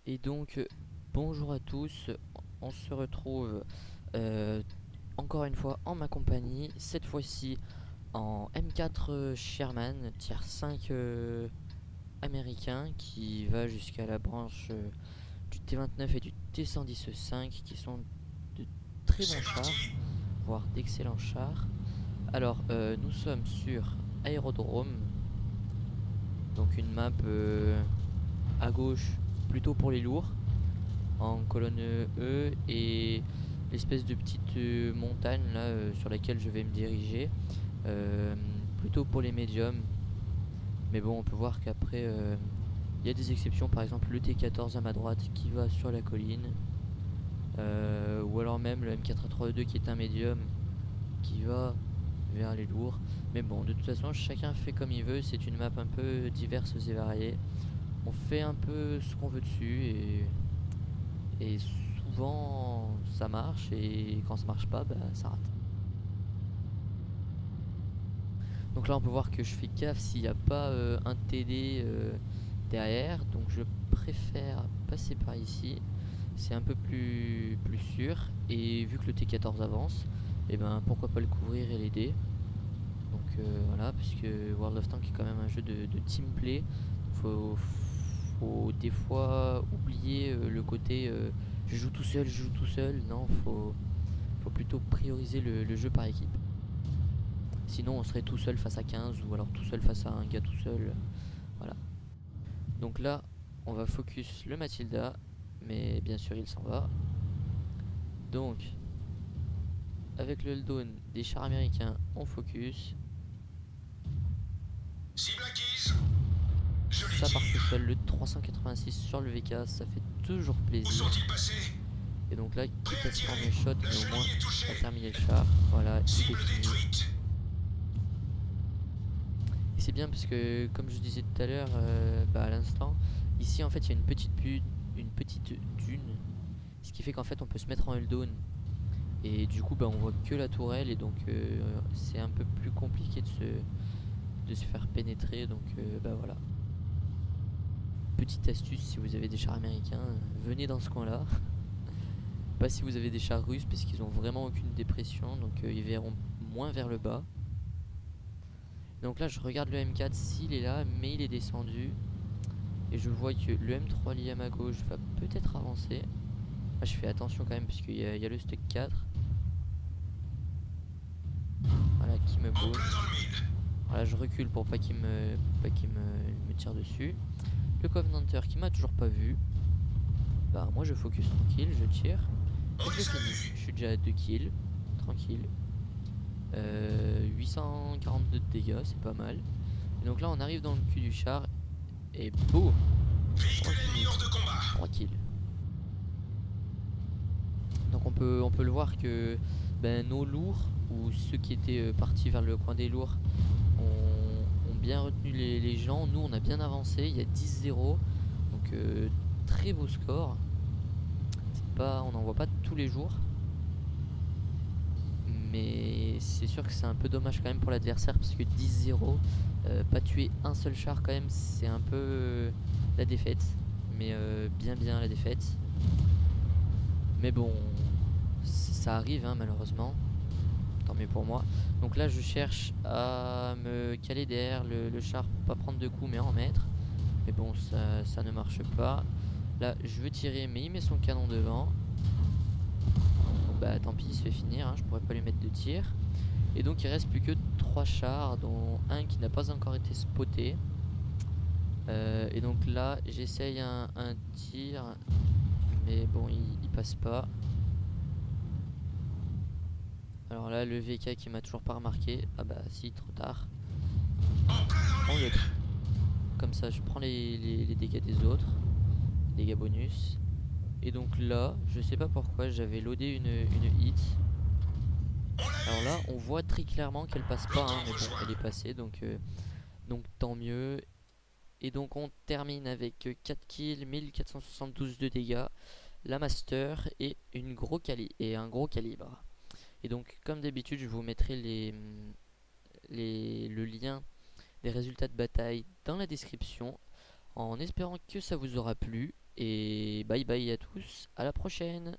Et donc, bonjour à tous, on se retrouve euh, encore une fois en ma compagnie, cette fois-ci en M4 Sherman, tier 5 américain, qui va jusqu'à la branche du T29 et du T110-5, qui sont de très bons chars, voire d'excellents chars. Alors, nous sommes sur Aérodrome, donc une map à gauche plutôt pour les lourds, en colonne E, et l'espèce de petite montagne là sur laquelle je vais me diriger euh, plutôt pour les médiums. Mais bon, on peut voir qu'après il y a des exceptions, par exemple le T14 à ma droite qui va sur la colline, ou alors même le M4A3E2 qui est un médium qui va vers les lourds. Mais bon, de toute façon chacun fait comme il veut, c'est une map un peu diverse et variée. On fait un peu ce qu'on veut dessus, et souvent ça marche, et quand ça marche pas, bah, ça rate. Donc là on peut voir que je fais gaffe s'il n'y a pas un TD derrière, donc je préfère passer par ici, c'est un peu plus sûr, et vu que le T14 avance, et ben pourquoi pas le couvrir et l'aider. Donc voilà, puisque World of Tanks est quand même un jeu de team play, faut des fois oublier le côté je joue tout seul, je joue tout seul. Non, faut plutôt prioriser le jeu par équipe. Sinon on serait tout seul face à 15, ou alors tout seul face à un gars tout seul. Voilà. Donc là on va focus le Matilda, mais bien sûr il s'en va. Donc avec le Helldawn des chars américains on focus. Ça part tout seul, le 386 sur le VK, ça fait toujours plaisir. Et donc là, quitte à se prendre le shot, mais au moins à terminer le char. Voilà, il est fini. Et c'est bien parce que, comme je disais tout à l'heure, à l'instant, ici en fait il y a une petite dune, ce qui fait qu'en fait on peut se mettre en Helldawn. Et du coup on voit que la tourelle, et donc c'est un peu plus compliqué de se faire pénétrer. Donc voilà. Petite astuce, si vous avez des chars américains, venez dans ce coin là. Pas si vous avez des chars russes, parce qu'ils ont vraiment aucune dépression, donc ils verront moins vers le bas. Donc là je regarde le M4 s'il est là, mais il est descendu. Et je vois que le M3 lié à ma gauche va peut-être avancer. Là je fais attention quand même, puisqu'il y a le stock 4. Voilà, qui me bouge. Voilà, je recule pour pas qu'il me tire dessus. Le Covenanter qui m'a toujours pas vu. Bah moi je focus tranquille, je tire. Et je finis. Je suis déjà à 2 kills. Tranquille. 842 de dégâts, c'est pas mal. Et donc là on arrive dans le cul du char, et boum, on finit. 3 kills. Donc on peut le voir que nos lourds, ou ceux qui étaient partis vers le coin des lourds, ont bien retenu les gens. Nous on a bien avancé, il y a 10-0. Donc très beau score. On n'en voit pas tous les jours. Mais c'est sûr que c'est un peu dommage quand même pour l'adversaire, parce que 10-0, pas tuer un seul char quand même, c'est un peu la défaite. Mais bien la défaite. Mais bon, ça arrive hein, malheureusement. Tant mieux pour moi. Donc là je cherche à me caler derrière le char pour pas prendre de coups mais en mettre. Mais bon, ça ne marche pas. Là je veux tirer, mais il met son canon devant. Donc bah tant pis, il se fait finir hein, je pourrais pas lui mettre de tir. Et donc il reste plus que 3 chars, dont un qui n'a pas encore été spoté. Et donc là j'essaye un tir, mais bon il passe pas. Alors là le VK qui m'a toujours pas remarqué. Ah bah si, trop tard. On le tue. Comme ça je prends les dégâts des autres, dégâts bonus. Et donc là je sais pas pourquoi j'avais loadé une hit. Alors là on voit très clairement qu'elle passe pas hein, mais bon elle est passée, donc tant mieux. Et donc on termine avec 4 kills, 1472 de dégâts, la master et un gros calibre. Et donc comme d'habitude je vous mettrai le lien des résultats de bataille dans la description, en espérant que ça vous aura plu. Et bye bye à tous, à la prochaine.